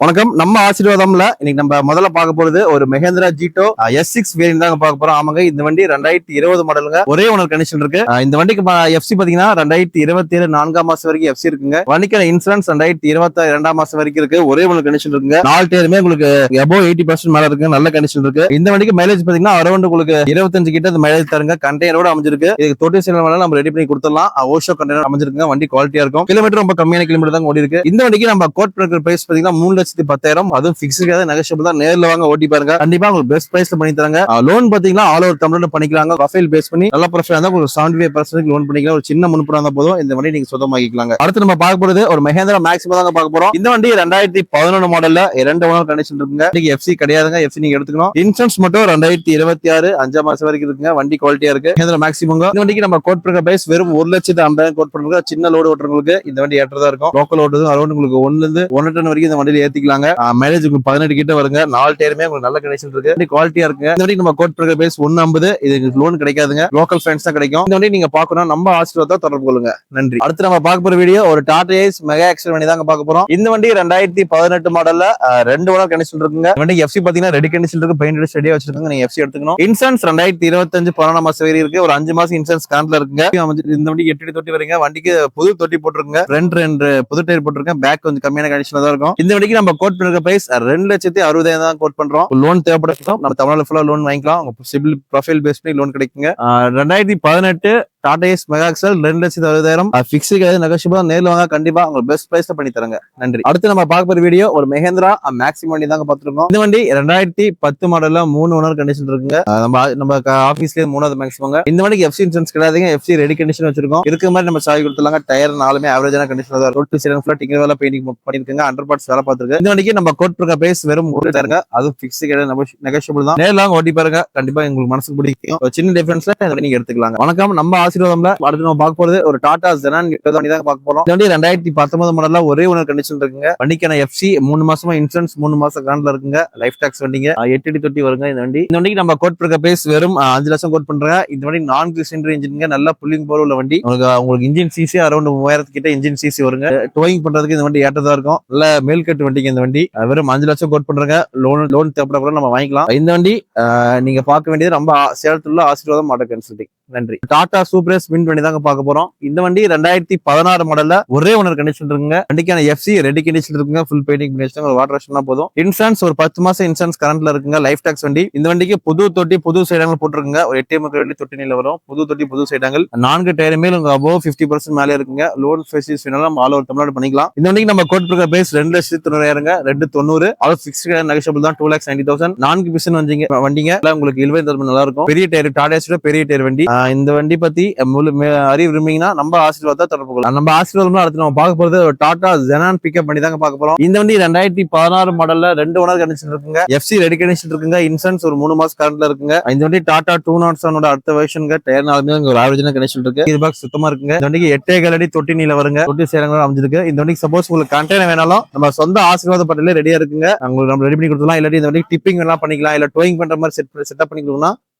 வணக்கம். நம்ம ஆசீர்வாதம்ல இன்னைக்கு நம்ம முதல்ல பார்க்க போறது ஒரு மஹேந்திரா ஜீட்டோ S6 வேரியன்ட் தாங்க பார்க்க போறோம். ஆமாங்க, இந்த வண்டி 2020 மாடலுங்க. ஒரே ஓனர் கண்டிஷன் இருக்கு. இந்த வண்டிக்கு FC பாத்தீங்கன்னா 2027 4ஆம் மாசம் வரைக்கும் FC இருக்குங்க. வண்டிக்கான இன்சூரன்ஸ் 2022 2ஆம் மாசம் வரைக்கும் இருக்கு. ஒரே ஓனர் கண்டிஷன் இருக்குங்க. 4 டயருமே உங்களுக்கு above 80% மேல இருக்கு. நல்ல கண்டிஷன் இருக்கு. இந்த வண்டிக்கு மைலேஜ் பாத்தீங்கன்னா அரௌண்ட் உங்களுக்கு 25 கிட்ட மைலேஜ் தருங்க. கண்டெய்னரோட அமைஞ்சிருக்கு. இதுக்கு தொட்டி சேனல் நம்ம ரெடி பண்ணி கொடுத்துடலாம். ஓஷோ கண்டெய்னர் அமைஞ்சிருக்குங்க. வண்டி குவாலிட்டியா இருக்கும். கிலோமீட்டர் ரொம்ப கம்மியான கிலோமீட்டர் தான் ஓடி இருக்கு. இந்த வண்டிக்கு நம்ம கோட் பண்ணுற பிரைஸ் பாத்தீங்கன்னா 3,10,000. அதுவும் பிக்ஸ்டு நெகோஷியபிள் தான். நேர்ல வாங்க ஓட்டி பாருங்க. கண்டிப்பா உங்களுக்கு பெஸ்ட் பிரைஸ்ல பண்ணி தராங்க. லோன் பாத்தீங்கன்னா ஆல் ஓவர் தமிழ்ல பண்ணிக்கலாங்க. ப்ரொஃபைல் பேஸ் பண்ணி நல்ல ப்ரொஃபைல் இருந்தா உங்களுக்கு 75% லோன் பண்ணிக்கலாம். ஒரு சின்ன முன்புறம் இருந்தா போதும் இந்த வண்டி நீங்க சொந்தமாக்கிக்கலாங்க. அடுத்து நம்ம பார்க்க போறது ஒரு மஹேந்திரா மேக்ஸிமம் தாங்க பார்க்க போறோம். இந்த வண்டி 2011 மாடல்ல 2 ஓனர் கண்டிஷன் இருக்குங்க. FC கிடையாதுங்க. FC நீங்க எடுத்துக்கணும். இன்சூரன்ஸ் மட்டும் 2026 5ஆம் மாசம் வரைக்கும் இருக்குங்க. வண்டி குவாலிட்டியா இருக்கு. மஹேந்திரா மேக்ஸிமம். இந்த வண்டிக்கு நம்ம கோட் பண்ணுற பிரைஸ் வெறும் 1,50,000 கோட் பண்ணுங்க. சின்ன லோடு ஓட்டுறவங்களுக்கு இந்த வண்டி ஏற்றதா இருக்கும். லோக்கல் ஓட்டுறது அரௌண்ட் உங்களுக்கு 1 இருந்து 1 டன் வரைக்கும் இந்த வண்டியில ஏத்திக்கலாங்க. மைலேஜ் உங்களுக்கு 18 கிட்ட வருங்க. 4 டயருமே உங்களுக்கு நல்ல கண்டிஷன் இருக்கு. குவாலிட்டியா இருக்குங்க. இந்த வண்டி நம்ம கோட் பண்ணுற பிரைஸ் 150. இது லோன் கிடைக்காதுங்க. லோக்கல் ஃபைனான்ஸ் தான் கிடைக்கும். இந்த வண்டி நீங்க பார்க்கணும் நம்ம ஆசீர்வாதத்தை தொடர்பு கொள்ளுங்க. நன்றி. அடுத்து நம்ம பார்க்க போற வீடியோ ஒரு டாடா ஏஸ் மெகா எக்ஸல் வண்டி தாங்க பார்க்க போறோம். இந்த வண்டி 2018 மாடல்ல 2 ஓனர் கண்டிஷன் இருக்குங்க. வண்டிக்கு FC பாத்தீங்கன்னா ரெடி கண்டிஷன் இருக்கு. பெயிண்ட் அடிச்சு ரெடியா வச்சிருக்காங்க. நீங்க FC எடுத்துக்கணும். இன்சூரன்ஸ் 2025 11ஆம் மாசம் வரை இருக்கு. ஒரு 5 மாசம் இன்சூரன்ஸ் கரண்ட்ல இருக்குங்க. இந்த வண்டிக்கு 8 தொட்டி வரீங்க. வண்டிக்கு புது தொட்டி போட்டுருங்க. ரெண்டு புது டயர் போட்டுருக்கேன். பேக் கொஞ்சம் கம்மியான கண்டிஷன்ல தான் இருக்கும். இந்த வண்டிக்கு நம்ம கோட் பண்ணுற பிரைஸ் 2,60,000 தான் கோட் பண்றோம். லோன் தேவைப்படும். நம்ம தமிழ்நாடு ஃபுல்லா லோன் வாங்கிக்கலாம். உங்க சிபில் ப்ரொஃபைல் பேஸ் பண்ணி லோன் கிடைக்குங்க. 2018 Tata ace mega XL 2,60,000 fix negotiable. நேர்ல வாங்க கண்டிப்பா உங்களுக்கு பெஸ்ட் பிரைஸ்ல பண்ணி தராங்க. நன்றி. அடுத்து நம்ம பார்க்க போற வீடியோ ஒரு மஹேந்திரா மேக்ஸிமம் வண்டி தாங்க பார்த்துருக்கோம். இந்த வண்டி 2010 மாடல்ல 3 ஓனர் கண்டிஷன் இருக்குங்க. நம்ம ஆபீஸ்லயே 3வது மேக்ஸிமம். இந்த வண்டிக்கு FC இன்சூரன்ஸ் கிடையாதுங்க. FC ரெடி கண்டிஷன் வச்சிருக்கோம். இருக்க மாதிரி நம்ம சாவி கொடுத்துலாங்க. டயர் 4மே ஆவரேஜான கண்டிஷன்ல தான் இருக்கும். சைடு ஃபுல்லா டிக்கெட் வேலை பெயிண்டிங் பண்ணிருக்காங்க. 100 பார்ட்ஸ் வேலை பார்த்துருக்கு. இந்த வண்டிக்கு நம்ம கோட் பண்ணுற பிரைஸ் வெறும் 1,00,000. அது பிக்ஸ் நெகோஷியபிள் தான். நேர்ல ஓட்டி பாருங்க. கண்டிப்பா உங்களுக்கு மனசுக்கு பிடிக்கும். சின்ன டிஃபரன்ஸ்ல நீங்க எடுத்துக்கலாங்க. வணக்கம். நம்ம ஆசீர்வாதம்ல அடுத்து நம்ம பார்க்க போறது ஒரு டாடா ஜெனான் தான் பார்க்க போறோம். இந்த வண்டி 2019 மாடல்ல ஒரே ஓனர் கண்டிஷன் இருக்குங்க. வண்டிக்கான FC 3 மாசமா இன்சூரன்ஸ் 3 மாசம் கரண்ட்ல இருக்குங்க. லைஃப் டாக்ஸ் வண்டிங்க. 8 அடி தொட்டி வருங்க. இந்த வண்டிக்கு நம்ம கோட் பண்ணுற பிரைஸ் வெறும் 5 லட்சம் கோட் பண்றாங்க. இந்த வண்டி 4 சிலிண்டர் இன்ஜின்ங்க. நல்ல புல்லிங் பவர் உள்ள வண்டி. உங்களுக்கு இன்ஜின் சிசி அரௌண்ட் 3000 கிட்ட இன்ஜின் சிசி வருங்க. டோயிங் பண்றதுக்கு இந்த வண்டி ஏற்றதா இருக்கும். நல்ல மேல்கட்டு வண்டிக்கு இந்த வண்டி வெறும் 5 லட்சம் கோட் பண்றாங்க. லோன் தேவைப்பட நம்ம வாங்கிக்கலாம். இந்த வண்டி நீங்க பார்க்க வேண்டியது நம்ம சேலத்துல ஆசீர்வாதம் ஆட்டோ கன்சல்டிங். நன்றி. டாடா சூப்பர் ஸ்பின் வண்டி தாங்க பார்க்க போறோம். இந்த வண்டி 2016 மாடல்ல ஒரே ஓனர் கண்டிஷன் இருக்குங்க. வண்டிக்கான FC ரெடி கண்டிஷன் இருக்குங்க. ஃபுல் பெயிண்டிங் பண்ணிட்டு ஒரு வாட்டர் வாஷ்னா போதும். இன்சூரன்ஸ் ஒரு 10 மாசம் இன்சூரன்ஸ் கரண்ட்ல இருக்குங்க. லைஃப் டாக்ஸ் வண்டி. இந்த வண்டிக்கு புது தொட்டி புது சைடாங்கல் போட்டுருக்குங்க. ஒரு 8 வண்டி தொட்டி நில வரும். புது தொட்டி புது சைடாங்கல். 4 டயருமே above 50% மேலே இருக்குங்க. லோன் ஃபெசிலிட்டிஸ் வேணாலும் ஆல் ஓவர் தமிழ்நாடு பண்ணிக்கலாம். இந்த வண்டிக்கு நம்ம கோட் பண்ணுற பிரைஸ் 2,90,000. 2,90,000. அது பிக்ஸ்டு நெகோஷியபிள் தான். 2,90,000. 4% வண்டிங்க. உங்களுக்கு 70 நல்லா இருக்கும். பெரிய டயர் டாடா ஏஸ் பெரிய டயர் வண்டி. இந்த வண்டி பத்தி அறிவு விரும்பீங்கன்னா நம்ம ஆசீர்வாதத்தை தொடர்பு கொள்ளலாம். நம்ம ஆசீர்வாதம் அடுத்து நம்ம பார்க்க போறது ஒரு டாடா ஜெனான் பிக்கப் பண்ணி தாங்க பார்க்க போறோம். இந்த வண்டி 2016 மாடல்ல 2 ஓனர் கண்டிஷன் இருக்குங்க. FC ரெடி கண்டிஷன் இருக்குங்க. இன்சூரன்ஸ் ஒரு 3 மாசம் கரண்ட்ல இருக்குங்க. இந்த வண்டி டாடா 207 அடுத்த வெர்ஷனுங்க. டயர் 4 ஒரு ஆவரேஜான கண்டிஷன் இருக்கு. இது பாக்ஸ் சுத்தமா இருக்குங்க. இந்த வண்டிக்கு 8 அடி தொட்டி நீல வருங்க. தொட்டி சேரங்க அமைஞ்சிருக்கு. இந்த வண்டிக்கு சப்போஸ் உங்களுக்கு கண்டெய்னர் வேணாலும் நம்ம சொந்த ஆசீர்வாத பட்டியல ரெடியா இருக்குங்க. உங்களுக்கு நம்ம ரெடி பண்ணி கொடுத்துலாம். இல்லாட்டி இந்த வண்டிக்கு டிப்பிங் வேணா பண்ணிக்கலாம். இல்ல டோயிங் பண்ற மாதிரி செட்டப் பண்ணிக்கணும்னா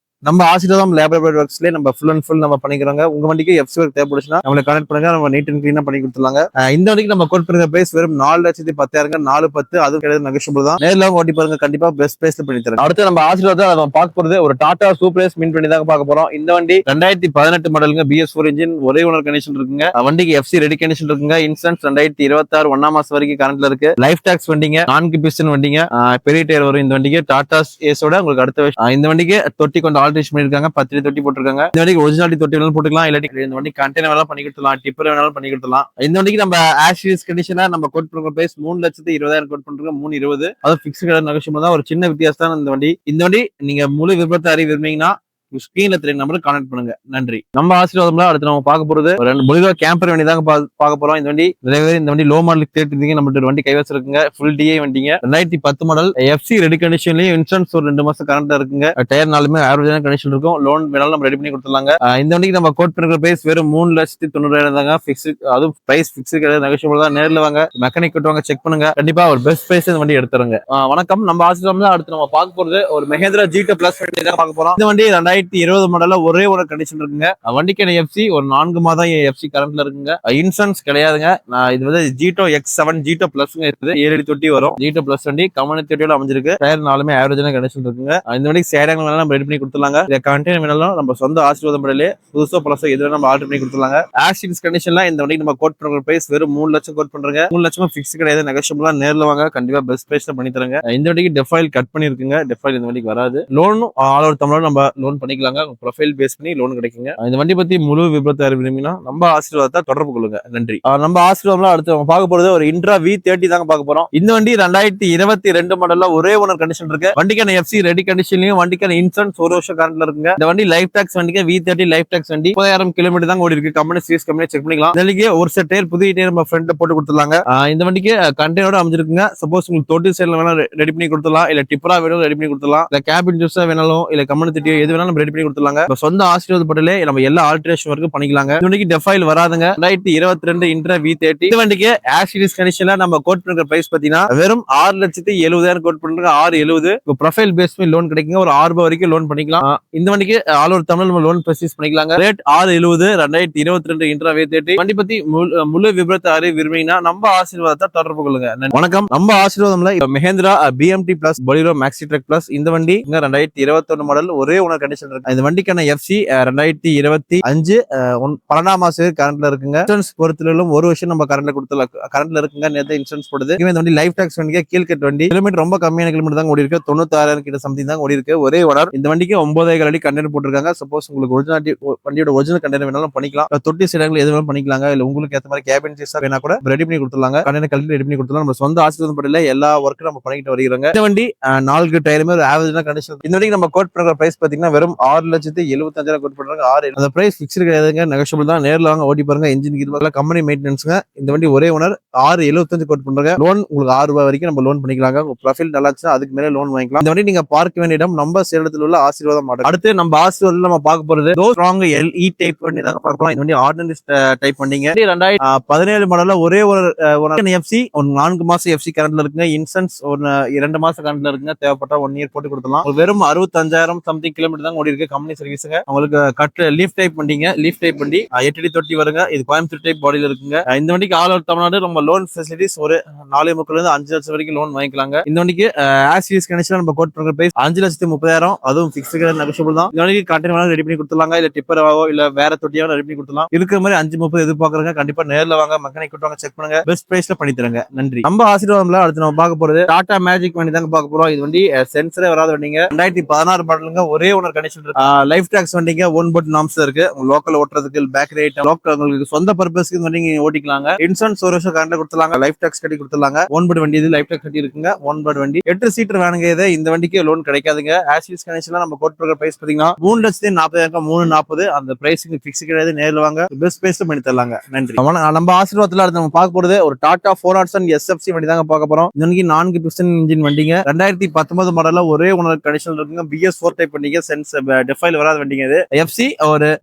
நம்ம ஆசீர்வாதம் லேபர் ஒர்க்ஸ்லயே நம்ம ஃபுல் அண்ட் ஃபுல் நம்ம பண்ணிக்கிறோங்க. உங்க வண்டிக்கு FC ஒர்க் தேவைப்படுச்சுன்னா நம்மளை கனெக்ட் பண்ணுங்க. நம்ம நீட் அண்ட் கிளீனா பண்ணி கொடுத்துலாங்க. இந்த வண்டிக்கு நம்ம கோட் பண்ணுற பிரைஸ் வெறும் 4,10,000. 4,10 அதுவும் கிடையாது நெகோஷியபிள் தான். நேர்ல ஓட்டி பாருங்க. கண்டிப்பா பெஸ்ட் பிரைஸ்ல பண்ணி தரேன். அடுத்து நம்ம ஆசீர்வாதம் நம்ம பார்க்க போறது ஒரு டாடா சூப்பர் மின் பண்ணி தான் பார்க்க போறோம். இந்த வண்டி 2018 மாடலுங்க. BS4 இன்ஜின் ஒரே ஓனர் கண்டிஷன் இருக்குங்க. வண்டிக்கு FC ரெடி கண்டிஷன் இருக்குங்க. இன்சூரன்ஸ் 2026 1ஆம் மாசம் வரைக்கும் கரண்ட்ல இருக்கு. லைஃப் டாக்ஸ் வண்டிங்க. 4 பிஸ்டன் வண்டிங்க. பெரிய டயர் வரும். இந்த வண்டிக்கு டாடா ஏஸோட உங்களுக்கு அடுத்த வருஷம் இந்த வண்டிக்கு தொட்டி கொண்டு ஆல்ட்ரேஷன் பண்ணிருக்காங்க. 10 தொட்டி போட்டுருக்காங்க. இந்த வண்டிக்கு ஒரிஜினாலிட்டி தொட்டி வேணாலும் போட்டுக்கலாம். இல்லாட்டி இந்த வண்டி கண்டெய்னர் வேணாலும் பண்ணி கொடுத்துலாம். டிப்பர் வேணாலும் பண்ணி கொடுத்துலாம். இந்த வண்டிக்கு நம்ம ஆஷியஸ் கண்டிஷனா நம்ம கோட் பண்ற பிரைஸ் 3,20,000 கோட் பண்றோம். 3,20. அது பிக்ஸ்டு நெகோஷியபிள் தான். ஒரு சின்ன வித்தியாசம் தான் இந்த வண்டி. இந்த வண்டி நீங்க முழு விபரத்தை அறிய விரும்பீங்கன்னா ஸ்கிரீன்ல தெரிய நம்பருக்கு கான்டாக்ட் பண்ணுங்க. நன்றி. நம்ம ஆசீர்வாதம்ல அடுத்து நம்ம பார்க்க போறது ரெண்டு பொலிவா கேம்பர் வண்டி தாங்க பார்க்க போறோம். இந்த வண்டி நிறைய பேர் இந்த வண்டி லோ மாடல் கேட்டிருந்தீங்க. நம்ம வண்டி கைவசம் இருக்குங்க. ஃபுல் DI வண்டிங்க. 2010 மாடல். FC ரெடி கண்டிஷன்லயும் இன்சூரன்ஸ் ஒரு 2 மாசம் கரண்ட் இருக்குங்க. டயர் 4மே ஆவரேஜான கண்டிஷன் இருக்கும். லோன் வேணாலும் நம்ம ரெடி பண்ணி கொடுத்துலாங்க. இந்த வண்டிக்கு நம்ம கோட் பண்ணுற பிரைஸ் வெறும் 3,90,000 தாங்க. ஃபிக்ஸ்டு அதுவும் பிரைஸ் ஃபிக்ஸ்டு கிடையாது. நெகோஷியபிள் தான். நேரில் வாங்க மெக்கானிக் வாங்க செக் பண்ணுங்க. கண்டிப்பா ஒரு பெஸ்ட் பிரைஸ் இந்த வண்டி எடுத்துருங்க. வணக்கம். நம்ம ஆசீர்வாதம்ல அடுத்து நம்ம பார்க்க போறது ஒரு மஹேந்திரா ஜீட்டோ பிளஸ் வண்டி தான் பார்க்க போறோம். இந்த வண்டி 2020 மாடல்ல ஒரே ஒரு கண்டிஷன் இருக்குங்க. வண்டிக்கான எஃப்சி ஒரு 4 மாதம் எஃப்சி கரண்ட்ல இருக்குங்க. இன்சூரன்ஸ் கிடையாதுங்க. இது வந்து ஜீட்டோ X7 ஜீட்டோ பிளஸ்ங்க இருக்குது. 7 அடி தொட்டி வரும். ஜீட்டோ பிளஸ் வண்டி கம்பெனி தொட்டியோட அமைஞ்சிருக்கு. டயர் நாலுமே ஆவரேஜான கண்டிஷன் இருக்குங்க. இந்த வண்டிக்கு சேடங்கள் வேணாலும் நம்ம ரெடி பண்ணி கொடுத்துலாங்க. இந்த கண்டெய்னர் வேணாலும் நம்ம சொந்த ஆசீர்வாதம் முறையிலே புதுசோ பழசோ எது வேணாலும் நம்ம ஆர்டர் பண்ணி கொடுத்துலாங்க. ஆக்சிடென்ட் கண்டிஷன்ல இந்த வண்டிக்கு நம்ம கோட் பண்ற பிரைஸ் வெறும் 3 லட்சம் கோட் பண்றங்க. 3 லட்சம் ஃபிக்ஸ் கிடையாது. நெகோஷியபிளா நேர்ல வாங்க, கண்டிப்பா பெஸ்ட் பிரைஸ்ல பண்ணி தரங்க. இந்த வண்டிக்கு டெஃபைல் கட் பண்ணிருக்குங்க. டெஃபைல் இந்த வண்டிக்கு வராது. லோனும் ஆல் ஓவர் தமிழ்நாடு நம்ம லோன் பண்ணிக்கலாங்க. ப்ரொஃபைல் பேஸ் பண்ணி லோன் கிடைக்குங்க. இந்த வண்டி பத்தி முழு விபரத்தை அறிவினா நம்ம ஆசீர்வாதத்தை தொடர்பு கொள்ளுங்க. நன்றி. நம்ம ஆசீர்வாதம் அடுத்து பார்க்க போறது ஒரு இன்ட்ரா V30 தாங்க பார்க்க போறோம். இந்த வண்டி 2022 மாடல்ல ஒரே ஓனர் கண்டிஷன் இருக்கு. வண்டிக்கான எஃப்சி ரெடி கண்டிஷன்லயும் வண்டிக்கான இன்சூரன்ஸ் ஒரு வருஷம் கரண்ட்ல இருக்குங்க. இந்த வண்டி லைஃப் டாக்ஸ் வண்டிக்கு V30 லைஃப் டாக்ஸ் வண்டி 30,000 கிலோமீட்டர் தான் ஓடி இருக்கு. கம்பெனி சீஸ் கம்பெனி செக் பண்ணிக்கலாம். இதுலயே ஒரு செட் டயர் புதிய டயர் நம்ம ஃப்ரண்ட்ல போட்டு கொடுத்துலாங்க. இந்த வண்டிக்கு கண்டெய்னரோட அமைஞ்சிருக்குங்க. சப்போஸ் உங்களுக்கு தொட்டி சைடுல வேணா ரெடி பண்ணி கொடுத்துலாம், இல்ல டிப்பரா வேணும் ரெடி பண்ணி கொடுத்துலாம், இல்ல கேபின் ஜூஸா வேணாலும், இல்ல கம்பெனி திட்டியோ எது வேணாலும் ரெடி பண்ணி கொடுத்துலாங்க. சொந்த ஆசீர்வாத பட்டலே நம்ம எல்லா ஆல்ட்ரேஷன் வரைக்கும் பண்ணிக்கலாங்க. இந்த வண்டிக்கு டெஃபைல் வராதுங்க. 2022 இன்ட்ரா V30 இந்த வண்டிக்கு ஆக்சிடென்ட் கண்டிஷன்ல நம்ம கோட் பண்ற பிரைஸ் பாத்தீங்கன்னா வெறும் 6,70,000 கோட் பண்றாங்க. 670 ப்ரொஃபைல் பேஸ் பண்ணி லோன் கிடைக்குங்க. ஒரு 6 ரூபாய் வரைக்கும் லோன் பண்ணிக்கலாம். இந்த வண்டிக்கு ஆல் ஓவர் தமிழ் நம்ம லோன் பர்ச்சேஸ் பண்ணிக்கலாங்க. ரேட் 670 2022 இன்ட்ரா V30 வண்டி பத்தி முழு விபரத்தை அறிய விரும்பினா நம்ம ஆசீர்வாதத்தை தொடர்பு கொள்ளுங்க. வணக்கம். நம்ம ஆசீர்வாதம்ல Mahindra BMT plus Bolero maxi truck plus இந்த வண்டி 2021 மாடல் ஒரே ஓனர் கண்டிஷன் இருக்கு. இந்த வண்டிக்கான எஃப்சி 2025 12ஆம் மாசம் கரண்ட்ல இருக்குங்க. இன்சூரன்ஸ் பொறுத்தலும் ஒரு வருஷம் நம்ம கரண்ட்ல கொடுத்துல கரண்ட்ல இருக்குங்க. நேரத்தை இன்சூரன்ஸ் போடுது. இந்த வண்டி லைஃப் டாக்ஸ் வண்டிக்கு கீழ்கட் வண்டி கிலோமீட்டர் ரொம்ப கம்மியான கிலோமீட்டர் தான் ஓடி இருக்கு. 96,000 கிட்ட சம்திங் தான் ஓடி இருக்கு. ஒரே ஓனர். இந்த வண்டிக்கு 9,000 அடி கண்டெய்னர் போட்டிருக்காங்க. சப்போஸ் உங்களுக்கு ஒரிஜினாலிட்டி வண்டியோட ஒரிஜினல் கண்டெய்னர் வேணாலும் பண்ணிக்கலாம். தொட்டி சைடுகள் எது வேணாலும் பண்ணிக்கலாங்க. இல்ல உங்களுக்கு ஏற்ற மாதிரி கேபின் சீஸா வேணா கூட ரெடி பண்ணி கொடுத்துலாங்க. கண்டெய்னர் கல்வி ரெடி பண்ணி கொடுத்துலாம். நம்ம சொந்த ஆசீர்வாதம் படல எல்லா ஒர்க்கும் நம்ம பண்ணிட்டு வருகிறோங்க. இந்த வண்டி 4 டயருமே ஒரு ஆவரேஜான கண்டிஷன். இந்த வண்டிக்கு நம்ம கோட் பண்ற பிரைஸ் பாத்தீங்கன்னா வெறும் 6,75,000 கோட் பண்றாங்க. 6 அந்த பிரைஸ் பிக்ஸ்டு கிடையாதுங்க. நெகோஷியபிள் தான். நேர்ல வாங்க ஓட்டி பாருங்க. இன்ஜின் கீர் கம்பெனி மெயின்டெனன்ஸ்ங்க. இந்த வண்டி ஒரே ஓனர் 6,75 கோட் பண்றாங்க. லோன் உங்களுக்கு 6 ரூபாய் வரைக்கும் நம்ம லோன் பண்ணிக்கலாங்க. உங்க ப்ரொஃபைல் நல்லா இருந்துச்சுன்னா அதுக்கு மேலே லோன் வாங்கிக்கலாம். இந்த வண்டி நீங்க பார்க்க வேண்டிய இடம் நம்ம சேலத்தில் உள்ள ஆசீர்வாதம் மாடல். அடுத்து நம்ம ஆசீர்வாதம் நம்ம பார்க்க போறது ஸ்ட்ராங் LE டைப் வண்டி தான் பார்க்கலாம். இந்த வண்டி ஆர்டினரி டைப் வண்டிங்க. 2017 மாடல்ல ஒரே ஒரு எஃப்சி 4 மாசம் எஃப்சி கரண்ட்ல இருக்குங்க. இன்சூரன்ஸ் 2 மாசம் கரண்ட்ல இருக்குங்க. தேவைப்பட்டா 1 இயர் போட்டு கொடுத்துலாம். வெறும் 65,000 சம்திங் கிலோமீட்டர் தான் ஓடி இருக்கு. கம்பெனி சர்வீஸுங்க. உங்களுக்கு கட் லீஃப் டைப் வண்டிங்க. லீஃப் டைப் வண்டி 8 அடி தொட்டி வருங்க. இது கோயம்புத்தூர் டைப் பாடியில இருக்குங்க. இந்த வண்டிக்கு ஆல் ஓவர் தமிழ்நாடு நம்ம லோன் ஃபெசிலிட்டிஸ் ஒரு 4,30,000 5 லட்சம் வரைக்கும் லோன் வாங்கிக்கலாங்க. இந்த வண்டிக்கு ஆக்சிஸ் கண்டிஷன் நம்ம கோட் பண்ற பிரைஸ் 5,30,000 அதுவும் பிக்ஸ்டு கிடையாது. நெகோஷியபிள் தான். இந்த வண்டிக்கு கண்டெய்னர் ரெடி பண்ணி கொடுத்துலாங்க. இல்ல டிப்பராவோ இல்ல வேற தொட்டியாவோ ரெடி பண்ணி கொடுத்துலாம். இருக்கிற மாதிரி 5,30 எதிர்பார்க்கறங்க. கண்டிப்பா நேர்ல வாங்க, மெக்கானிக் கூட்டு வாங்க, செக் பண்ணுங்க. பெஸ்ட் பிரைஸ்ல பண்ணி தரங்க. நன்றி. நம்ம ஆசீர்வாதம்ல அடுத்து நம்ம பார்க்க போறது டாடா மேஜிக் வண்டி தாங்க பார்க்க போறோம். இது வண்டி சென்சரே வராத வண்டிங்க. 2016 மாடலுங்க. ஒரே ஓனர் கண்டிஷன் இருக்கு. லைஃப் டாக்ஸ் வண்டிங்க. ஓன் போட் நாம்ஸ் இருக்கு. லோக்கல் ஓட்டுறதுக்கு பேக் ரேட் லோக்கல் உங்களுக்கு சொந்த பர்பஸ்க்கு இந்த வண்டி ஓட்டிக்கலாங்க. இன்சூரன்ஸ் ஒரு வருஷம் கரண்ட் கொடுத்துலாங்க. லைஃப் டாக்ஸ் கட்டி கொடுத்துலாங்க. ஓன் போட் வண்டி இது லைஃப் டாக்ஸ் கட்டி இருக்குங்க. ஓன் போட் வண்டி 8 சீட்டர் வேணுங்க. இது இந்த வண்டிக்கு லோன் கிடைக்காதுங்க. ஆக்சிஸ் கண்டிஷன்ல நம்ம கோட் பண்ற பிரைஸ் பாத்தீங்கன்னா 3,40,000 340 அந்த பிரைஸ்க்கு பிக்ஸ் கிடையாது. நேர்ல வாங்க, பெஸ்ட் பிரைஸ்ல பண்ணி தரலாங்க. நன்றி. நம்ம ஆசீர்வாதத்துல அடுத்து நம்ம பார்க்க போறது ஒரு டாடா 407 SFC வண்டி தாங்க பார்க்க போறோம். இந்த வண்டிக்கு 4 பிஸ்டன் இன்ஜின் வண்டிங்க. 2019 மாடல்ல ஒரே ஓனர் கண்டிஷன் இருக்குங்க. BS4 டைப் வண்டிங்க. சென்ஸ் டெஃபைல் வராத வண்டிங்க. இது எஃப்சி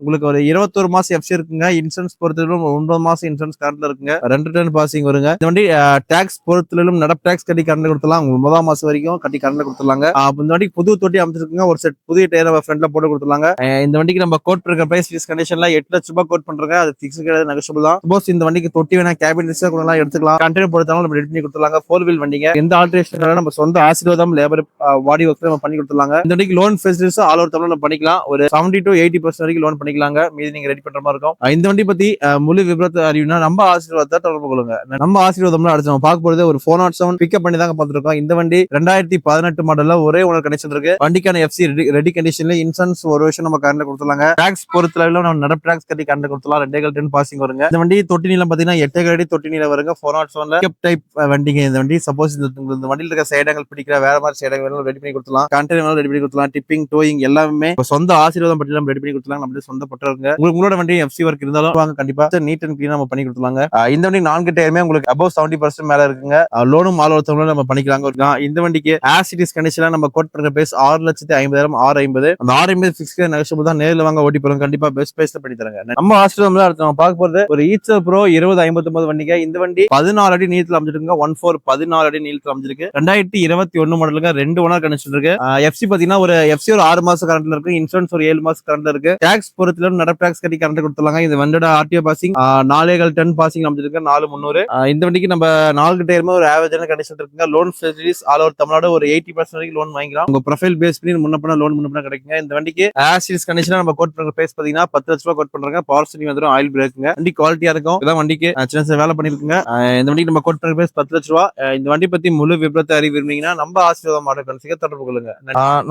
உங்களுக்கு ஒரு 21 மாசம் எஃப்சி இருக்குங்க. இன்சூரன்ஸ் பொறுத்தவரைக்கும் 9 மாசம் இன்சூரன்ஸ் கரண்ட்ல இருக்குங்க. 2 டன் பாசிங் வருங்க. இந்த வண்டி டாக்ஸ் பொறுத்தவரைக்கும் நடப் டாக்ஸ் கட்டி கரண்ட் கொடுத்துலாம். 9 மாசம் வரைக்கும் கட்டி கரண்ட் கொடுத்துலாங்க. இந்த வண்டிக்கு புது தொட்டி அமைச்சிருக்குங்க. ஒரு செட் புதிய டயர் ஃப்ரண்ட்ல போட்டு கொடுத்துலாங்க. இந்த வண்டிக்கு நம்ம கோட் பண்ற பிரைஸ் கண்டிஷன்ல 8 லட்சம் ரூபாய் கோட் பண்றாங்க. அது பிக்ஸ் கிடையாது. நெகோஷியபிள் தான். சப்போஸ் இந்த வண்டிக்கு தொட்டி வேணா கேபின் எல்லாம் எடுத்துக்கலாம். கண்டெய்னர் பொறுத்தாலும் நம்ம ரெடி பண்ணி கொடுத்துலாங்க. 4 வீல் வண்டிங்க. எந்த ஆல்ட்ரேஷன் நம்ம சொந்த ஆசீர்வாதம் லேபர் பாடி ஒர்க் நம்ம பண்ணி கொடுத்துலாங்க. இந்த வண்டிக்கு லோன் ஃபெசிலிட்டிஸ் ஆல் ஓவர் தமிழ்ல பண்ணிக்கலாம். ஒரு 70 to 80% வரைக்கும் லோன் பண்ணிக்கலாங்க. மீதி நீங்க ரெடி பண்ற மாதிரி இருக்கும். இந்த வண்டி பத்தி முழு விபரத்தை அறிவுனா நம்ம ஆசீர்வாதத்தை தொடர்பு கொள்ளுங்க. நம்ம ஆசீர்வாதம்ல அடுத்து நம்ம பார்க்க போறது ஒரு 407 பிக்கப் பண்ணி தாங்க பார்த்துருக்கோம். இந்த வண்டி 2018 மாடல்ல ஒரே ஓனர் கண்டிஷன் இருக்கு. வண்டிக்கான எஃப்சி ரெடி கண்டிஷன்ல இன்சூரன்ஸ் ஒரு வருஷம் நம்ம கரண்ட் கொடுத்துலாங்க. டாக்ஸ் பொறுத்தளவுல நம்ம நடப்பு டாக்ஸ் கட்டி கரண்ட் கொடுத்துலாம். 2 டன் பாசிங் வருங்க. இந்த வண்டி தொட்டி நீளம் பாத்தீங்கன்னா 8 அடி தொட்டி நீளம் வருங்க. 407 பிக்கப் டைப் வண்டிங்க. இந்த வண்டி சப்போஸ் இந்த வண்டியில இருக்க சைடங்கள் பிடிக்கிற வேற மாதிரி சைடங்கள் ரெடி பண்ணி கொடுத்துலாம். கண்டெய்னர் ரெடி பண்ணி கொடுத்துலாம். டிப்பிங் டோயிங் எல்லாமே சொந்த ஆசீர்வாதம் பற்றி ரெடி பண்ணி கொடுத்துலாம். நம்ம சொந்த பட்டவங்க உங்களோட வண்டி எஃப்சி ஒர்க் இருந்தாலும் வாங்க, கண்டிப்பா நீட் அண்ட் கிளீனா நம்ம பண்ணி கொடுத்துலாங்க. இந்த வண்டி 4 டயருமே உங்களுக்கு above 70% மேல இருக்குங்க. லோனும் ஆல் ஓவர் நம்ம பண்ணிக்கலாங்க. இந்த வண்டிக்கு ஆசிடிஸ் கண்டிஷன்ல நம்ம கோட் பண்ற பிரைஸ் 6,50,000 650. அந்த 650 பிக்ஸ் நெகோஷியபிள் தான். நேர்ல வாங்க ஓட்டி போறோம். கண்டிப்பா பெஸ்ட் பிரைஸ்ல பண்ணி தரங்க. நம்ம ஆஸ்ட்ரேலியால அடுத்து நம்ம பார்க்க போறது ஒரு ஈச்சர் ப்ரோ 2059 வண்டிங்க. இந்த வண்டி 14 அடி நீளத்துல அமைஞ்சிருக்குங்க. 14 அடி நீளத்துல அமைஞ்சிருக்கு. 2021 மாடலுங்க. 2 ஓனர் கண்டிஷன் இருக்கு. எஃப்சி பாத்தீங்கன்னா ஒரு எஃப்சி ஒரு 6 மாசம் கரண்ட்ல கரண்ட்ல இருக்கு. இன்சூரன்ஸ் ஒரு 7 மாசம் கரண்ட்ல இருக்கு. டாக்ஸ் பொறுத்துல நடப்பு டாக்ஸ் கட்டி கரண்ட் கொடுத்துருவாங்க. இந்த வண்டியோட ஆர்டிஓ பாசிங் 4 பாசிங் அமைச்சிருக்கு 4,300. இந்த வண்டிக்கு நம்ம 4 டயருமே ஒரு ஆவரேஜான கண்டிஷன் இருக்குங்க. Loan facilities all over Tamil Nadu ஒரு 80% வரைக்கும் லோன் வாங்கிக்கலாம். உங்க ப்ரொஃபைல் பேஸ் பண்ணி முன்ன லோன் முன்ன கிடைக்குங்க. இந்த வண்டிக்கு ஆசிரியஸ் கண்டிஷனா நம்ம கோட் பண்ற பிரைஸ் பாத்தீங்கன்னா 10 லட்ச ரூபாய் கோட் பண்றாங்க. பவர் ஸ்டீரிங் வந்துடும், ஆயில் பிரேக்குங்க. வண்டி குவாலிட்டியா இருக்கும். இதான் வண்டிக்கு சின்ன சின்ன வேலை பண்ணிருக்குங்க. இந்த வண்டிக்கு நம்ம கோட் பண்ற பிரைஸ் 10 லட்ச ரூபாய். இந்த வண்டி பத்தி முழு விபரத்தை அறிய விரும்புறீங்கன்னா நம்ம ஆசீர்வாதம் மாடல் கன்சிக்க தொடர்பு கொள்ளுங்க.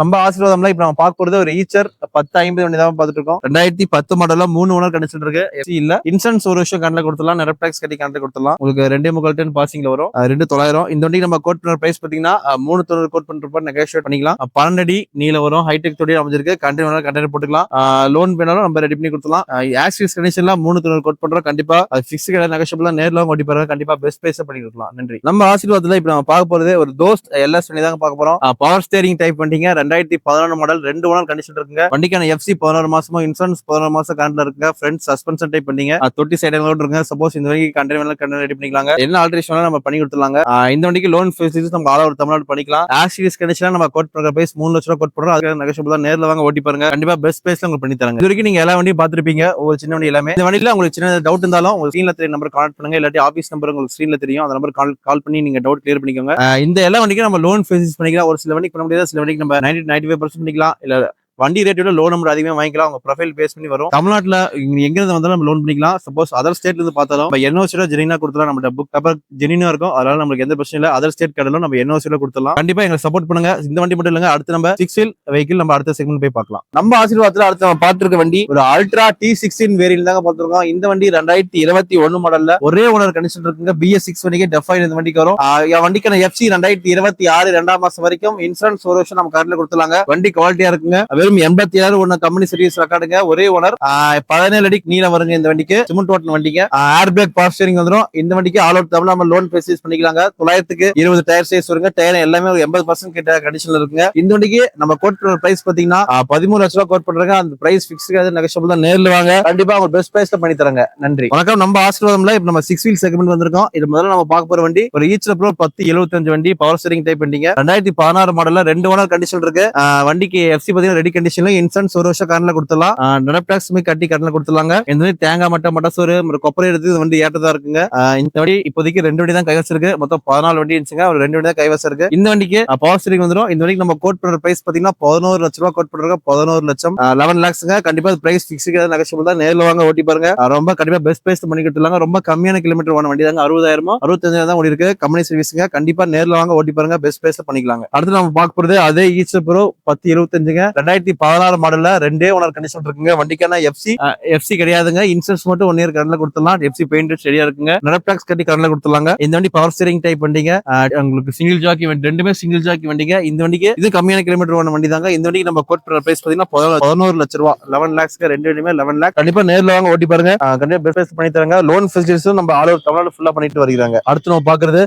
நம்ம ஆசீர்வாதம்ல இப்ப நம்ம பார்க்க போறது ஒரு ஈச்சர் 1050 வண்டி தான் பார்த்துட்டு இருக்கோம். 2010 மாடல்ல 3 ஓனர் கண்டிஷன் இருக்கு. இல்ல இன்சூரன்ஸ் ஒரு வருஷம் கண்ட்ல கொடுத்துலாம், நெட் டாக்ஸ் கட்டி கண்ட்ல கொடுத்துலாம். உங்களுக்கு 2.5 பாசிங்ல வரும். 2,900. இந்த வண்டி நம்ம கோட் பண்ற பிரைஸ் பாத்தீங்கன்னா 3,900 கோட் பண்றப்ப நெகோஷியேட் பண்ணிக்கலாம். 12 அடி நீல வரும். ஹைடெக் தொடி அமைஞ்சிருக்கு. கண்டெய்னர் போட்டுக்கலாம். லோன் வேணாலும் நம்ம ரெடி பண்ணி கொடுத்துலாம். ஆக்சிஸ் கண்டிஷன்ல 3,900 கோட் பண்றோம். கண்டிப்பா ஃபிக்ஸ் கிடையாது, நெகோஷியபிள். நேர்ல ஓட்டி பாருங்க. கண்டிப்பா பெஸ்ட் பிரைஸ் பண்ணி கொடுக்கலாம். நன்றி. நம்ம ஆசீர்வாதத்துல இப்ப நம்ம பார்க்க போறது ஒரு தோஸ்த் எல்எஸ் வண்டி தாங்க பார்க்க போறோம். பவர் ஸ்டேரிங் டைப் வண்டிங்க. 2011 மாடல் 2 ஓனர் கண்டிஷன் இருக்குங்க. வண்டிக்கான எஃப்சி 11 மாசமும் இன்சூரன்ஸ் 11 மாசம் கரண்ட்ல இருக்குங்க. ஃப்ரண்ட் சஸ்பென்ஷன் டைப் பண்ணீங்க. தொட்டி சைடு இருக்குங்க. சப்போஸ் இந்த வண்டிக்கு கண்டெய்னர் ரெடி பண்ணிக்கலாங்க. என்ன ஆல்ட்ரேஷன் நம்ம பண்ணி கொடுத்துலாங்க. இந்த வண்டிக்கு லோன் ஃபெசிலிட்டிஸ் நம்ம ஆல் ஓவர் தமிழ்நாடு பண்ணிக்கலாம். ஆக்சிஸ் கண்டிஷன்ல நம்ம கோட் பண்ற பிரைஸ் 3 லட்ச ரூபாய் கோட் பண்றோம். அதுக்கு நெகோஷியபிள் தான். நேர்ல வாங்க ஓட்டி பாருங்க. கண்டிப்பா பெஸ்ட் பிரைஸ்ல உங்களுக்கு பண்ணி தராங்க. இது வரைக்கும் நீங்க எல்லா வண்டியும் பாத்துருப்பீங்க. ஒரு சின்ன வண்டி எல்லாமே. இந்த வண்டியில உங்களுக்கு சின்ன டவுட் இருந்தாலும் உங்க ஸ்கிரீன்ல தெரிய நம்பர் கான்டாக்ட் பண்ணுங்க. இல்லாட்டி ஆபீஸ் நம்பர் உங்களுக்கு ஸ்கிரீன்ல தெரியும். அந்த நம்பர் கால் பண்ணி நீங்க டவுட் கிளியர் பண்ணிக்கோங்க. இந்த எல்லா வண்டிக்கும் நம்ம லோன் ஃபெசிலிட்டிஸ் பண்ணிக்கலாம். ஒரு சில வண்டிக்கு பண்ண முடியாது, சில வண்டிக்கு நம்ம 95% பண்ணிக்கலாம். இல்ல வண்டி ரேட்டோட லோன் நம்பர் அதிகமாக வாங்கிக்கலாம். உங்க ப்ரொஃபைல் பேஸ் பண்ணி வரும். தமிழ்நாட்டில் எங்க இருந்து வந்தாலும் நம்ம லோன் பண்ணிக்கலாம். சப்போஸ் அதர் ஸ்டேட்ல இருந்து பார்த்தாலும் என்ஓசியோட ஜெனினா கொடுத்துலாம். நம்ம புக் பேப்பர் ஜெனினா இருக்கும். அதனால நம்மளுக்கு எந்த பிரச்சனை இல்லை. அதர் ஸ்டேட் கடலும் நம்ம என்ஓசியோட கொடுத்துலாம். கண்டிப்பா எங்களுக்கு சப்போர்ட் பண்ணுங்க. இந்த வண்டி மட்டும் இல்லங்க, அடுத்து நம்ம 6 வீல் வெஹிக்கிள் நம்ம அடுத்த செக்மெண்ட் போய் பார்க்கலாம். நம்ம ஆசீர்வாதத்துல அடுத்து நம்ம பார்த்திருக்க வண்டி ஒரு அல்ட்ரா T16 வேரியன்ட் தாங்க பார்த்திருக்கோம். இந்த வண்டி 2021 மாடல்ல ஒரே ஓனர் கண்டிஷன் இருக்குங்க. BS6 வண்டிக்கு டெஃபைன் இந்த வண்டிக்கு வரும். வண்டிக்கான FC 2026 2ஆம் மாசம் வரைக்கும் இன்சூரன்ஸ் ஒரு வருஷம் நம்ம கார்டுல கொடுத்துலாங்க. வண்டி குவாலிட்டியா இருக்குங்க. வெறும் 86 கம்பெனி சர்வீஸ் ரெக்கார்டுங்க. ஒரே ஓனர். 17 அடிக்கு நீளம் வருங்க இந்த வண்டிக்கு. சிமெண்ட் ஓட்டன வண்டிங்க. ஏர் பேக் பவர் ஸ்டீரிங் வந்துரும். இந்த வண்டிக்கு ஆல் ஓவர் தமிழ் நம்ம லோன் ஃபெசிலிட்டிஸ் பண்ணிக்கலாங்க. 920 டயர் சைஸ் வருங்க. டயர் எல்லாமே ஒரு 80% கிட்ட கண்டிஷன்ல இருக்குங்க. இந்த வண்டிக்கு நம்ம கோட் பண்ற பிரைஸ் பாத்தீங்கன்னா 13 லட்ச ரூபாய் கோட் பண்றாங்க. அந்த பிரைஸ் பிக்ஸ் கிடையாது, நெகோஷியபிள் தான். நேர்ல வாங்க. கண்டிப்பா அவங்க பெஸ்ட் பிரைஸ்ல பண்ணி தராங்க. நன்றி. வணக்கம். நம்ம ஆசீர்வாதம்ல இப்ப நம்ம 6 வீல் செக்மெண்ட் வந்திருக்கோம். இது முதல்ல நம்ம பார்க்க போற வண்டி ஒரு ஈச்சர் ப்ரோ 1075 வண்டி பவர் ஸ்டீரிங் டைப் வண்டிங்க. 2016 மாடல்ல 2 ஓனர் கண்டிஷன் இருக்கு. வண்டிக்கு FC பாத்தீங்கன்னா ரெடி கண்டிஷன்ல இன்சூரன்ஸ் ஒரு வருஷம் கரண்ட்ல கொடுத்துலாம். நெட் டாக்ஸ் கட்டி கரண்ட்ல கொடுத்துலாங்க. இந்த வண்டி தேங்காய் மட்டை சோறு கொப்பரை எடுத்து இந்த வண்டி ஏற்றதா இருக்குங்க. இந்த வண்டி இப்போதைக்கு 2 வண்டி தான் கைவசம் இருக்கு. மொத்தம் 14 வண்டி இருந்துச்சுங்க. ஒரு 2 வண்டி தான் கைவசம் இருக்கு. இந்த வண்டிக்கு பவர் ஸ்டீரிங் வந்துடும். இந்த வண்டிக்கு நம்ம கோட் பண்ற பிரைஸ் பாத்தீங்கன்னா 11 லட்ச ரூபாய் கோட் பண்றாங்க. 11 லட்சம் 11 லேக்ஸ்ங்க. கண்டிப்பா பிரைஸ் பிக்ஸ் நெகோஷியபிள் தான். நேர்ல வாங்க ஓட்டி பாருங்க. ரொம்ப கண்டிப்பா பெஸ்ட் பிரைஸ் பண்ணி கொடுத்துலாங்க. ரொம்ப கம்மியான கிலோமீட்டர் ஓன வண்டி தாங்க. 60,000 65,000 தான் ஓடி இருக்கு. கம்பெனி சர்வீஸ்ங்க. கண்டிப்பா நேர்ல வாங்க ஓட்டி பாருங்க. பெஸ்ட் பிரைஸ்ல பண்ணிக்கலாங்க. அடுத்து நம்ம பார்க்க போறது அதே ஈச்சர் ப்ரோ 1075ங்க. 2016 மாடல்ல 2 ஓனர் கண்டிஷன் இருக்குங்க. வண்டிக்கான FC கிடையாதுங்க. இன்சூரன்ஸ் மட்டும் 1 இயர் கரண்ட்ல கொடுத்துலாம். FC பெயிண்ட் சரியா இருக்குங்க. நெட் டாக்ஸ் கட்டி கரண்ட்ல கொடுத்துலாங்க. இந்த வண்டி பவர் ஸ்டீரிங் டைப் வண்டிங்க. உங்களுக்கு சிங்கிள் ஜாக்கி வண்டி, ரெண்டுமே சிங்கிள் ஜாக்கி வண்டிங்க. இந்த வண்டிக்கு இது கம்மியான கிலோமீட்டர் ஓன வண்டி தாங்க. இந்த வண்டிக்கு நம்ம கோட் பண்ற பிரைஸ் பாத்தீங்கன்னா 11 லட்ச ரூபாய் 11 லேக்ஸ்க்கு. 2 வண்டியுமே 11 லேக். கண்டிப்பா நேர்ல வாங்க ஓட்டி பாருங்க. கண்டிப்பா பெஸ்ட் பிரைஸ் பண்ணி தராங்க. லோன் ஃபெசிலிட்டிஸும் நம்ம ஆல் ஓவர் தமிழ்நாடு ஃபுல்லா பண்ணிட்டு வருகிறாங்க. அடுத்து நம்ம பாக்குறது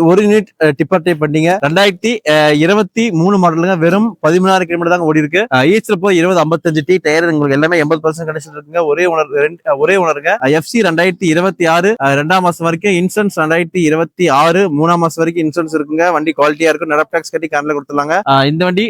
ஒரு யூனிட் டிப்பர் டைப் வண்டிங்க. 2023 மாடலுங்க. வெறும் 16 கிலோமீட்டர் தாங்க ஓடி இருக்கு. ஈச்சர் போய் 2055 டயர் உங்களுக்கு எல்லாமே 80% கண்டிஷன் இருக்குங்க. ஒரே ஓனருங்க. FC 2026 2ஆம் மாசம் வரைக்கும் இன்சூரன்ஸ் 2026 3ஆம் மாசம் வரைக்கும் இன்சூரன்ஸ் இருக்குங்க. வண்டி குவாலிட்டியா இருக்கும். நெட் டாக்ஸ் கட்டி கரண்ட்ல கொடுத்துலாங்க. இந்த வண்டி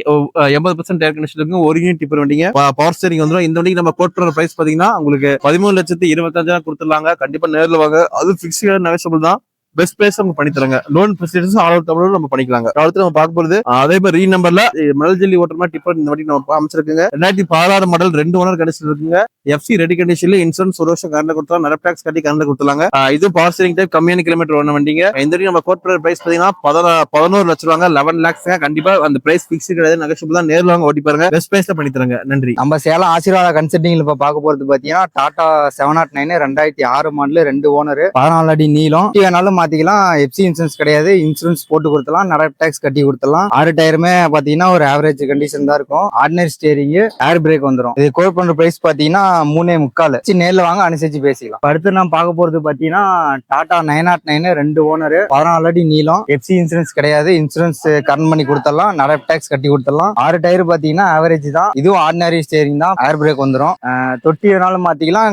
80% டயர் கண்டிஷன் இருக்குங்க. ஒரு யூனிட் டிப்பர் வண்டிங்க. பவர் ஸ்டீரிங் வந்துடும். இந்த வண்டிக்கு நம்ம கோட் பண்ற பிரைஸ் பாத்தீங்கன்னா உங்களுக்கு 13,25,000 கொடுத்துலாங்க. கண்டிப்பா நேர்ல வாங்க. அது பிக்ஸ் நெகோஷியபிள் தான். பெஸ்ட் பிரைஸ் நம்ம பண்ணி தராங்க. Loan facilities all over Tamil Nadu நம்ம பண்ணிக்கலாங்க. அடுத்து நம்ம பார்க்க போறது அதே மாதிரி ரீ நம்பர்ல மணல் ஜல்லி ஓட்டமா டிப்பர் இந்த வண்டி நம்ம அமைச்சிருக்குங்க. 2016 மாடல் 2 ஓனர் கண்டிஷன் இருக்குங்க. FC ரெடி கண்டிஷன்ல இன்சூரன்ஸ் ஒரு வருஷம் கரண்ட்ல கொடுத்தலாம். நெட் டாக்ஸ் கட்டி கரண்ட்ல கொடுத்துலாங்க. இது பவர் ஸ்டீரிங் டைப் கம்மியான கிலோமீட்டர் ஓன வண்டிங்க. இந்த வண்டி நம்ம கோட் பண்ற பிரைஸ் பாத்தீங்கன்னா 11 லட்ச ரூபாங்க. 11 லேக்ஸ்ங்க. கண்டிப்பா அந்த பிரைஸ் பிக்ஸ் கிடையாது, நெகோஷியபிள் தான். நேர்ல வாங்க ஓட்டி பாருங்க. பெஸ்ட் பிரைஸ்ல பண்ணி தராங்க. நன்றி. நம்ம சேலம் ஆசீர்வாத கன்சல்டிங்ல இப்ப பார்க்க போறது பாத்தீங்கன்னா டாடா 709 2006 மாடல் 2 ஓனர் 14 அடி நீளம். வேணாலும் மாத்திக்கலாம். FC இன்சூரன்ஸ் கிடையாது, இன்சூரன்ஸ் போட்டு கொடுத்தலாம். நெட் டாக்ஸ் கட்டி கொடுத்தலாம். 6 டயருமே பாத்தீங்கன்னா ஒரு ஆவரேஜ் கண்டிஷன் தான் இருக்கும். ஆர்டினரி ஸ்டீரிங், ஏர் பிரேக் வந்துடும். இது கோட் பண்ற பிரைஸ் பாத்தீங்கன்னா 3.25. நேர்ல வாங்க அனுசரிச்சு பேசிக்கலாம். அடுத்து நம்ம பார்க்க போறது பாத்தீங்கன்னா டாடா 909 2 ஓனர் 14 அடி நீளம். FC இன்சூரன்ஸ் கிடையாது, இன்சூரன்ஸ் கரண்ட் பண்ணி கொடுத்தலாம். நெட் டாக்ஸ் கட்டி கொடுத்தலாம். 6 டயர் பாத்தீங்கன்னா ஆவரேஜ் தான். இதுவும் ஆர்டினரி ஸ்டீரிங் தான். ஏர் பிரேக் வந்துடும். தொட்டி வேணாலும் மாத்திக்கலாம்.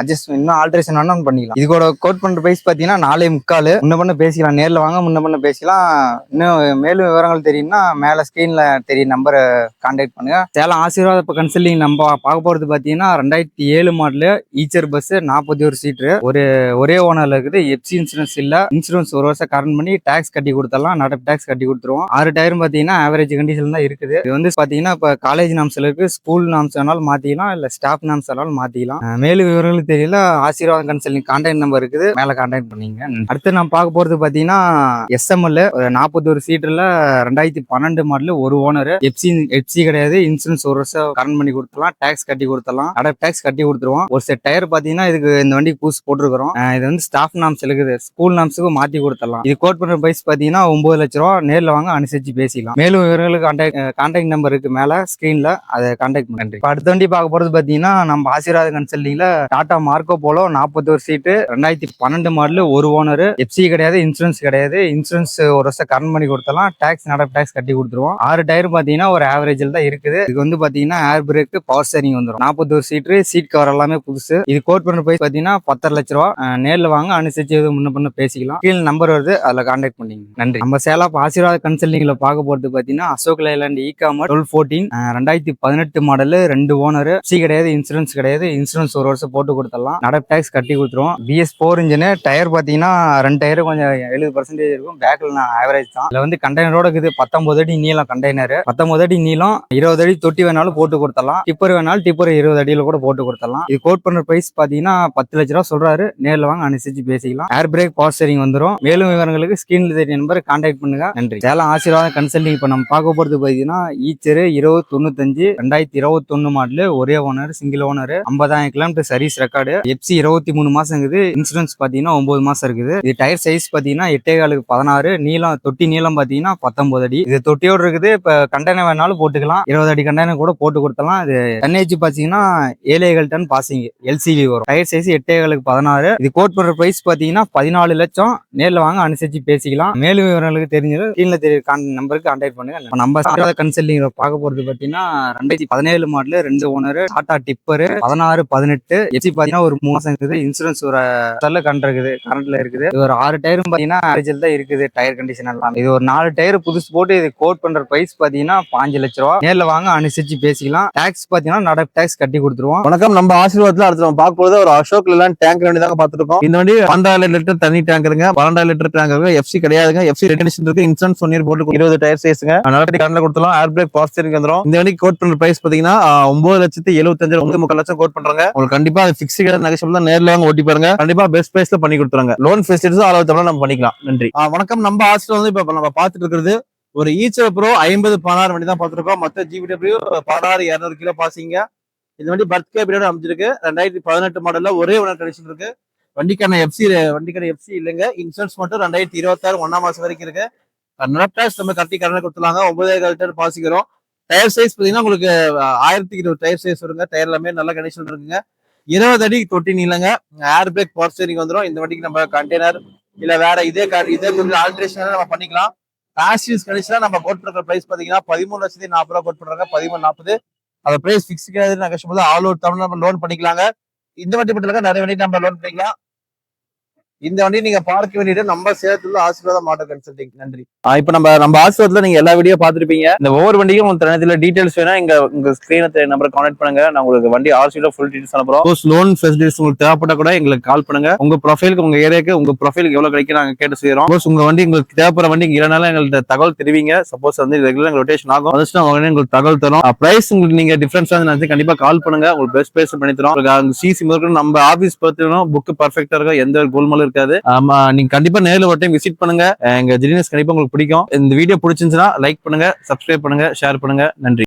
அட்ஜஸ்ட் இன்னும் ஆல்ட்ரேஷன் வேணாலும் பண்ணிக்கலாம். இதோட கோட் பண்ற பிரைஸ் பாத்தீங்கன்னா 4.25. கால், முன்ன பண்ண பேசிக்கலாம். நேர்ல வாங்க, முன்ன பண்ண பேசிக்கலாம். இன்னும் மேலும் விவரங்கள் தெரியும்னா மேல ஸ்கிரீன்ல தெரியும் நம்பரை கான்டாக்ட் பண்ணுங்க. சேலம் ஆசீர்வாத் இப்போ கன்சல்டிங் நம்ம பார்க்க போறது பாத்தீங்கன்னா 2007 மாடலு ஈச்சர் பஸ் 41 சீட்டு, ஒரே ஓனர்ல இருக்குது. எஃப்சி இன்சூரன்ஸ் இல்ல. இன்சூரன்ஸ் ஒரு வருஷம் கரண்ட் பண்ணி டாக்ஸ் கட்டி கொடுத்துடலாம். நடப்பு டாக்ஸ் கட்டி கொடுத்துருவோம். 6 டயரும் பாத்தீங்கன்னா ஆவரேஜ் கண்டிஷன் தான் இருக்குது. இது வந்து பாத்தீங்கன்னா இப்ப காலேஜ் நாம்ஸ்ல இருக்கு. ஸ்கூல் நாம்ஸ் வேணாலும் மாத்திக்கலாம், இல்ல ஸ்டாஃப் நாம்ஸ் வேணாலும் மாத்திக்கலாம். மேலும் விவரங்களுக்கு தெரியல, ஆசீர்வாதம் கன்சல்டிங் கான்டாக்ட் நம்பர் இருக்குது, மேல கான்டாக்ட் பண்ணீங்க. அடுத்து நான் பார்க்க போறது பாத்தீங்கன்னா எஸ்எம்எல் 41 சீட்டுல 2012 மாடல், ஒரு ஓனர். எஃப்சி கிடையாது. இன்சூரன்ஸ் ஒரு வருஷம் கரண்ட் பண்ணி கொடுத்துலாம், டாக்ஸ் கட்டி கொடுத்துலாம், நடப்பு டாக்ஸ் கட்டி கொடுத்துருவோம். ஒரு செட் டயர் பாத்தீங்கன்னா இதுக்கு இந்த வண்டி பூஸ் போட்டுருக்கோம். இது வந்து ஸ்டாஃப் நாம்ஸ் இருக்குது, ஸ்கூல் நாம்ஸுக்கு மாத்தி கொடுத்துடலாம். இது கோட் பண்ற பிரைஸ் பாத்தீங்கன்னா 9 லட்சம் ரூபா. நேர்ல வாங்க, அனுசரிச்சு பேசிக்கலாம். மேலும் விவரங்களுக்கு கான்டாக்ட் நம்பர் இருக்கு மேல ஸ்கிரீன்ல, அதை கான்டாக்ட் பண்ணி. அடுத்த வண்டி பார்க்க போறது பாத்தீங்கன்னா நம்ம ஆசீர்வாத் கன்சல்டிங்ல டாடா மார்க்கோ போலோ 41 சீட்டு 2012 மாடல், ஒரு ஓனர். எஃப்சி கிடையாது, இன்சூரன்ஸ் கிடையாது. இன்சூரன்ஸ் ஒரு வருஷம் கரண்ட் பண்ணி கொடுத்தலாம், டாக்ஸ் நடப்பு டாக்ஸ் கட்டி கொடுத்துருவோம். 6 டயர் பாத்தீங்கன்னா ஒரு ஆவரேஜில் தான் இருக்குது. இது வந்து பாத்தீங்கன்னா ஏர் பிரேக், பவர் ஸ்டீரிங் வந்துடும். 41 சீட்டு, சீட் கவர் எல்லாமே புதுசு. இது கோட் பண்ண பிரைஸ் பாத்தீங்கன்னா 10 லட்ச ரூபா. நேர்ல வாங்க, அனுசரிச்சு முன்ன பண்ண பேசிக்கலாம். கீழே நம்பர் வருது, அதுல கான்டாக்ட் பண்ணீங்க. நன்றி. நம்ம சேலம் ஆசீர்வாத் கன்சல்டிங்ல பார்க்க போறது பாத்தீங்கன்னா Ashok Leyland e-commerce 1214 2018 model, 2 owner. FC கிடையாது, இன்சூரன்ஸ் கிடையாது. இன்சூரன்ஸ் ஒரு வருஷம் போட்டு கொடுத்துடலாம், நடப்பு டாக்ஸ் கட்டி கொடுத்துருவோம். BS4 engine. டயர் பாத்தீங்கன்னா 2 டயர் கொஞ்சம் 70% இருக்கும். பேக்ல ஆவரேஜ் தான். இதுல வந்து கண்டெய்னரோட இருக்குது. 19 அடி நீளம் கண்டெய்னர், 19 அடி நீளம், 20 அடி தொட்டி வேணாலும் போட்டு கொடுத்துடலாம். டிப்பர் வேணாலும் டிப்பர் 20 அடியில கூட போட்டு கொடுத்துடலாம். இது கோட் பண்ற பிரைஸ் பாத்தீங்கன்னா 10 லட்ச ரூபா சொல்றாரு. நேர்ல வாங்க, அனுசரிச்சு பேசிக்கலாம். ஏர் பிரேக், பவர் ஸ்டீரிங் வந்துடும். மேலும் விவரங்களுக்கு ஸ்கிரீன்ல தெரிய நம்பர் கான்டாக்ட் பண்ணுங்க. நன்றி. சேலம் ஆசீர்வாத் கன்சல்டிங் இப்ப நம்ம பார்க்க போறது பாத்தீங்கன்னா ஈச்சர் 2095 2021 மாடல், ஒரே owner, single owner, 50,000 kilometre service record. FC 23 மாசம் இருக்குது. இன்சூரன்ஸ் பாத்தீங்கன்னா 9 மாசம் இருக்குது. இது டயர் சைஸ் பாத்தீங்கன்னா 8.4 16, நீளம் தொட்டி நீளம் பாத்தீங்கன்னா 19 அடி. இது தொட்டியோடு இருக்குது. இப்ப கண்டெய்னர் வேணாலும் போட்டுக்கலாம், 20 அடி கண்டெய்னர் கூட போட்டு கொடுத்தலாம். இது டன்னேஜ் பாத்தீங்கன்னா 7 டன் பாசிங் LCV வரும். Tyre size 8.4 16. இது கோட் பண்ற பிரைஸ் பாத்தீங்கன்னா 14 லட்சம். நேர்ல வாங்க, அனுசரிச்சு பேசிக்கலாம். மேலும் விவரங்களுக்கு தெரிஞ்சது கீழே தெரிய நம்பருக்கு கான்டாக்ட் பண்ணுங்க. நம்ம கன்சல்டிங் பார்க்க போறது பாத்தீங்கன்னா 2017 model, 2 owner, Tata tipper 16 18. FC பாத்தீங்கன்னா ஒரு 3 மாசம் இருக்குது. இன்சூரன்ஸ் ஒரு கரண்ட்ல இருக்குது. இது ஒரு 6 டயரும் பாத்தீங்கன்னா ஆவரேஜில் தான் இருக்குது. டயர் கண்டிஷன் எல்லாம். இது ஒரு 4 டயர் புதுசு போட்டு இது கோட் பண்ற பிரைஸ் பாத்தீங்கன்னா 5 லட்ச ரூபா. நேர்ல வாங்க, அனுசரிச்சு பேசிக்கலாம். டாக்ஸ் பாத்தீங்கன்னா நடப்பு டாக்ஸ் கட்டி கொடுத்துருவோம். வணக்கம். நம்ம ஆசீர்வாத்ல அடுத்து நம்ம பார்க்க போறது ஒரு அசோக் லேலாண்ட் டேங்க் வண்டி தாங்க பாத்துருக்கோம். இந்த வண்டி 12,000 லிட்டர் தண்ணி டேங்கருங்க, 12,000 லிட்டர் டேங்கருங்க. எஃப்சி கிடையாதுங்க. எஃப்சி ரெக்கனிஷன் இருக்கு. இன்சூரன்ஸ் 1 இயர் போட்டு 20 டயர் சைஸ்ங்க. நல்லபடி கரண்ட்ல கொடுத்துலாம். ஏர் பிரேக், பவர் ஸ்டீரிங் வந்துரும். இந்த வண்டி கோட் பண்ற பிரைஸ் பாத்தீங்கன்னா 9,75,000 3 லட்சம் கோட் பண்றாங்க. உங்களுக்கு கண்டிப்பா பிக்ஸ் கிடையாது, நெகோஷியபிள் தான். நேர்ல வாங்க, ஓட்டி பாருங்க. கண்டிப்பா பெஸ்ட் பிரைஸ்ல பண்ணி கொடுத்துறாங்க. லோன் ஃபெசிலிட்டிஸ் அளவு நம்ம பண்ணிக்கலாம். நன்றி. வணக்கம். நம்ம ஆசீர்வாத் வந்து இப்ப நம்ம பாத்துட்டு இருக்கிறது ஒரு ஈச்சர் ப்ரோ 50-16 வண்டி தான் பாத்துருக்கோம். மொத்த GVW 16,200 கிலோ பாசிங்க. இந்த வண்டி பர்த் கேபியோட அமைஞ்சிருக்கு. 2018 மாடல்ல ஒரே ஓனர் கண்டிஷன் இருக்கு. வண்டிக்கான எஃப்சி இல்லைங்க. இன்சூரன்ஸ் மட்டும் 2026 1ஆம் மாசம் வரைக்கும் இருக்கு. நடப்பு நம்ம கட்டி கரண்ட் கொடுத்துலாங்க. 9,000 லிட்டர் பாசிக்கிறோம். டயர் சைஸ் பாத்தீங்கன்னா உங்களுக்கு 1020 டயர் சைஸ் வருங்க. டயர் எல்லாமே நல்ல கண்டிஷன் இருக்குங்க. 20 அடி தொட்டி நீளங்க. ஏர் பிரேக், பவர் ஸ்டீரிங் வந்துடும். இந்த வண்டிக்கு நம்ம கண்டெய்னர் இல்ல வேற இதே கொஞ்சம் ஆல்ட்ரேஷன் நம்ம பண்ணிக்கலாம். ஆக்சிஸ் கண்டிஷனா நம்ம கோட் பண்ற பிரைஸ் பாத்தீங்கன்னா 13,40,000 கோட் பண்றாங்க. 13,40,000. அந்த பிரைஸ் பிக்ஸ் கிடையாது, நெகோஷியபிள் தான். ஆல் ஓவர் தமிழ் நம்ம லோன் பண்ணிக்கலாங்க. இந்த வண்டி மட்டும் இல்ல, நிறைய வண்டி நம்ம லோன் பண்ணிக்கலாம். இந்த வண்டி நீங்க பார்க்க வேண்டியது நம்ம சேலத்துல ஆசீர்வாதம் மாட்டோ கன்சல்டிங். நன்றி. இப்ப நம்ம ஆசீர்வாதத்துல நீங்க எல்லா வீடியோ பாத்துருப்பீங்க. இந்த ஒவ்வொரு வண்டியும் உங்களுக்கு தனித்துல டீடைல்ஸ் வேணா உங்க ஸ்கிரீனை நம்பர் கான்டாக்ட் பண்ணுங்க. நான் உங்களுக்கு வண்டி ஆர்சியில ஃபுல் டீடைல்ஸ் அனுப்புறோம். லோன் ஃபெசிலிட்டிஸ் உங்களுக்கு தேவைப்பட்ட கூட எங்களுக்கு கால் பண்ணுங்க. உங்க ப்ரொஃபைலுக்கு, உங்க ஏரியாக்கு, உங்க ப்ரொஃபைலுக்கு எவ்வளவு கிடைக்கும் நாங்க கேட்டு செய்யறோம். உங்க வண்டி உங்களுக்கு தேவைப்படுற வண்டி இல்லைனாலும் எங்களுக்கு தகவல் தெரிவிங்க. சப்போஸ் வந்து ரெகுலர் ரொட்டேஷன் ஆகும் வந்துச்சுன்னா உங்களுக்கு தகவல் தரும். பிரைஸ் உங்களுக்கு நீங்க டிஃபரன்ஸ் வந்து கண்டிப்பா கால் பண்ணுங்க. உங்களுக்கு பெஸ்ட் பிரைஸ் பண்ணி தரோம். சிசி முதல் நம்ம ஆபீஸ் பார்த்துக்கணும். புக் பர்ஃபெக்டா இருக்கும், எந்த கோல்மாலும் இருக்காது. நீங்க கண்டிப்பா நேர்ல ஒரு டைம் விசிட் பண்ணுங்க. எங்க ஜெனினஸ் கண்டிப்பா உங்களுக்கு பிடிக்கும். இந்த வீடியோ பிடிச்சிருந்துச்சுன்னா லைக் பண்ணுங்க, சப்ஸ்கிரைப் பண்ணுங்க, ஷேர் பண்ணுங்க. நன்றி.